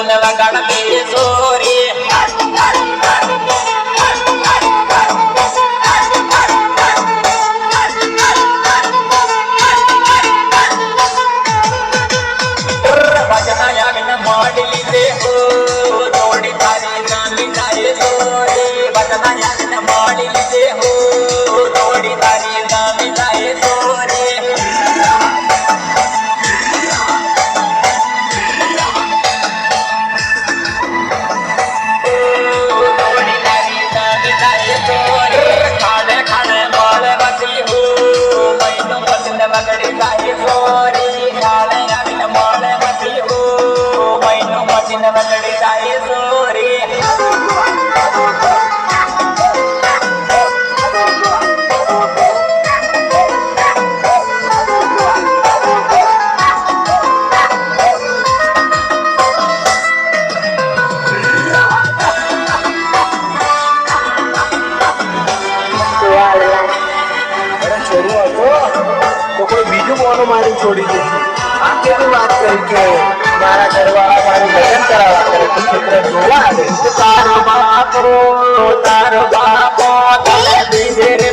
भजन वगाड़ते सोरे भजन ಮಾಡಲಿದೆ हो जोड़ी तारी नामी जाए सोरे भजन ಮಾಡಲಿದೆ हो जोड़ी तारी नामी जाए सोरे मगड़ी जाए सोरी खाले आविन मोले मती हो मैनो मचिन मगड़ी जाए सोरी तो कोई बीजू बोनो मारी छोड़ी थी आके भी बात करी के मारा घरवाला मारी भजन करावा करे तो चित्र जोड़ा है तारो बापो तारे दीजे रे